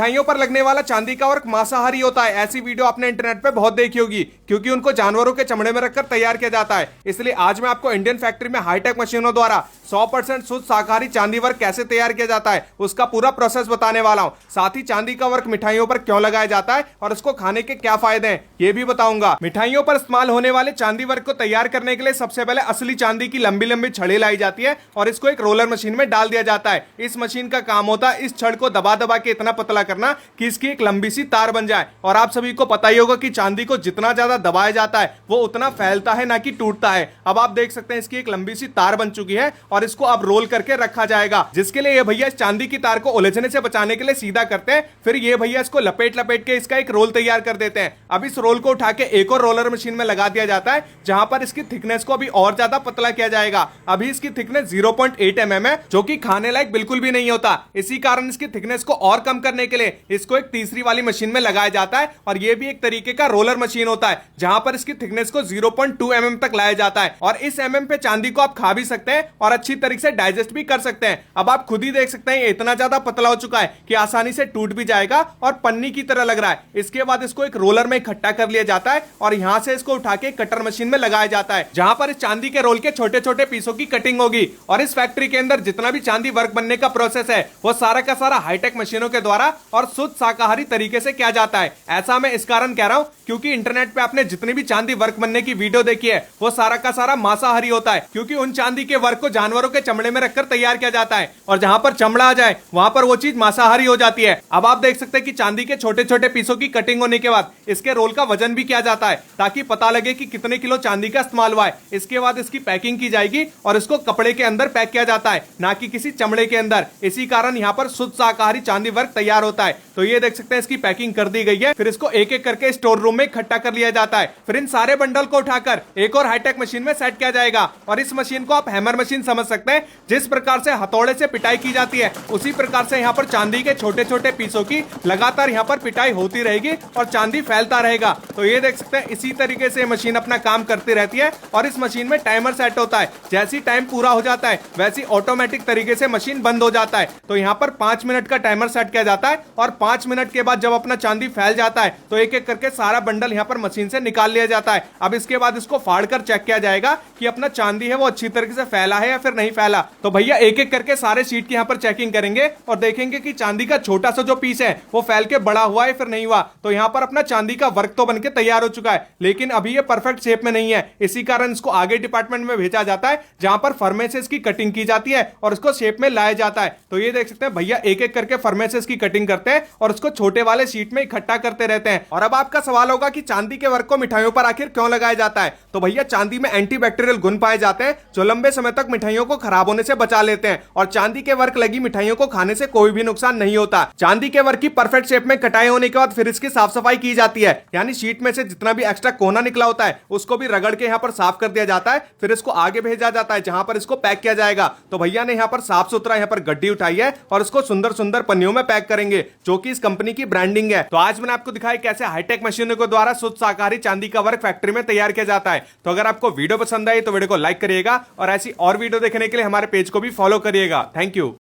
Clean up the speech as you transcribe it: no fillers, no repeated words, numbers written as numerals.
मिठाइयों पर लगने वाला चांदी का वर्क मांसाहारी होता है। ऐसी वीडियो आपने इंटरनेट पे बहुत देखी होगी, क्योंकि उनको जानवरों के चमड़े में रखकर तैयार किया जाता है। इसलिए आज मैं आपको इंडियन फैक्ट्री में हाईटेक मशीनों द्वारा 100% शुद्ध शाकाहारी चांदी वर्क कैसे तैयार किया जाता है उसका पूरा प्रोसेस बताने वाला हूं। साथ ही चांदी का वर्क मिठाइयों पर क्यों लगाया जाता है और उसको खाने के क्या फायदे हैं ये भी बताऊंगा। मिठाइयों पर इस्तेमाल होने वाले चांदी वर्क को तैयार करने के लिए सबसे पहले असली चांदी की लंबी लंबी छड़ी लाई जाती है और इसको एक रोलर मशीन में डाल दिया जाता है। इस मशीन का काम होता है इस छड़ को दबा दबा के इतना पतला करना कि इसकी एक लंबी सी तार बन जाए। और आप सभी को पता ही होगा कि चांदी को जितना ज्यादा दबाया जाता है वो उतना फैलता है ना कि टूटता है। अब आप देख सकते हैं इसकी एक लंबी सी तार बन चुकी है और इसको अब रोल करके रखा जाएगा, जिसके लिए ये भैया इस चांदी की तार को उलझने से बचाने के लिए सीधा करते हैं। फिर ये भैया इसको लपेट लपेट के इसका एक रोल तैयार कर देते हैं। अब इस रोल को उठा के एक और रोलर मशीन में लगा दिया जाता है, जहां पर इसकी थिकनेस को अभी और ज्यादा पतला किया जाएगा। अभी इसकी थिकनेस 0.8 mm है, जो कि खाने लायक बिल्कुल भी नहीं होता। इसी कारण इसकी थिकनेस को और कम करने के लिए इसको एक तीसरी वाली मशीन में लगाया जाता है और यह भी एक तरीके का रोलर मशीन होता है, जहां पर इसकी थिकनेस को 0.2 mm तक लाया जाता है। और इस mm पे चांदी को आप खा भी सकते हैं और अच्छी तरीके से डाइजेस्ट भी कर सकते हैं। अब आप खुद ही देख सकते हैं इतना ज्यादा पतला हो चुका है कि आसानी से टूट भी जाएगा और पन्नी की तरह लग रहा है। इसके बाद इसको एक रोलर में इकट्ठा कर लिया जाता है और यहां से इसको उठा के कटर मशीन में लगाया जाता है, जहां पर इस चांदी के रोल के छोटे छोटे पीसों की कटिंग होगी। और इस फैक्ट्री के अंदर जितना भी चांदी वर्क बनने का प्रोसेस है वो सारा का सारा हाईटेक मशीनों के द्वारा और शुद्ध शाकाहारी तरीके से किया जाता है। ऐसा मैं इस कारण कह रहा हूं क्योंकि इंटरनेट पे आपने जितनी भी चांदी वर्क बनने की वीडियो देखी है वो सारा का सारा मांसाहारी होता है, क्योंकि उन चांदी के वर्क को जानवरों के चमड़े में रखकर तैयार किया जाता है और जहां पर चमड़ा आ जाए वहां पर वो चीज मांसाहारी हो जाती है। अब आप देख सकते हैं कि चांदी के छोटे छोटे पीसों की कटिंग होने के बाद इसके रोल का वजन भी किया जाता है, ताकि पता लगे कि कितने किलो चांदी का इस्तेमाल हुआ है। इसके बाद इसकी पैकिंग की जाएगी और इसको कपड़े के अंदर पैक किया जाता है, ना कि किसी चमड़े के अंदर। इसी कारण यहाँ पर शुद्ध शाकाहारी चांदी वर्क तैयार होता है। तो ये देख सकते हैं इसकी पैकिंग कर दी गई है। फिर इसको एक एक करके स्टोर रूम में इकट्ठा कर लिया जाता है। फिर इन सारे बंडल को उठाकर एक और हाईटेक मशीन में सेट किया जाएगा और इस मशीन को आप हैमर मशीन समझ सकते हैं। जिस प्रकार से हथौड़े से पिटाई की जाती है उसी प्रकार से यहाँ पर चांदी के छोटे छोटे पीसों की लगातार यहाँ पर पिटाई होती रहेगी और चांदी फैलता रहेगा। तो ये देख सकते हैं इसी तरीके से मशीन अपना काम करती रहती है और इस मशीन में टाइमर सेट होता है। जैसी टाइम पूरा हो जाता है वैसी ऑटोमेटिक तरीके से मशीन बंद हो जाता है। तो यहाँ पर 5 मिनट का टाइमर सेट किया जाता है और 5 मिनट के बाद जब अपना चांदी फैल जाता है तो एक एक करके सारा बंडल यहाँ पर मशीन से निकाल लिया जाता है। अब इसके बाद इसको फाड़ कर चेक किया जाएगा कि अपना चांदी है वो अच्छी तरीके से फैला है या फिर नहीं फैला। तो भैया एक एक करके सारे शीट की यहाँ पर चेकिंग करेंगे और देखेंगे कि चांदी का छोटा सा जो पीस है वो फैल के बड़ा हुआ है फिर नहीं हुआ। तो यहाँ पर अपना चांदी का वर्क तो बनके तैयार हो चुका है, लेकिन अभी ये परफेक्ट शेप में नहीं है। इसी कारण इसको आगे डिपार्टमेंट में भेजा जाता है, जहां पर फर्मेस से इसकी कटिंग की जाती है और उसको शेप में लाया जाता है। तो ये देख सकते हैं भैया एक एक करके फर्मेस से इसकी कटिंग करते हैं और उसको छोटे वाले शीट में इकट्ठा करते रहते हैं। और अब आपका सवाल होगा कि चांदी के वर्क को मिठाइयों पर आखिर क्यों लगाया जाता है। तो भैया चांदी में एंटीबैक्टीरियल गुण पाए जाते हैं जो लंबे समय तक मिठाइयों को खराब होने से बचा लेते हैं और चांदी के वर्क लगी मिठाइयों को खाने से कोई भी नुकसान नहीं होता। चांदी के वर्क की परफेक्ट शेप में कटाई होने के बाद फिर इसकी साफ सफाई की जाती है, यानी शीट में से जितना भी एक्स्ट्रा कोना निकला होता है उसको भी रगड़ के यहाँ पर साफ कर दिया जाता है। फिर इसको आगे भेजा जाता है जहां पर इसको पैक किया जाएगा। तो भैया ने यहाँ पर साफ सुथरा यहाँ पर गड्डी उठाई है और इसको सुंदर सुंदर पन्नियों में पैक करेंगे, जो कि इस कंपनी की ब्रांडिंग है। तो आज मैंने आपको दिखाया कैसे हाईटेक मशीनों के द्वारा शुद्ध शाकाहारी चांदी का वर्क फैक्ट्री में तैयार किया जाता है। तो अगर आपको वीडियो पसंद आई तो वीडियो को लाइक करिएगा और ऐसी और वीडियो देखने के लिए हमारे पेज को भी फॉलो करिएगा। Thank you.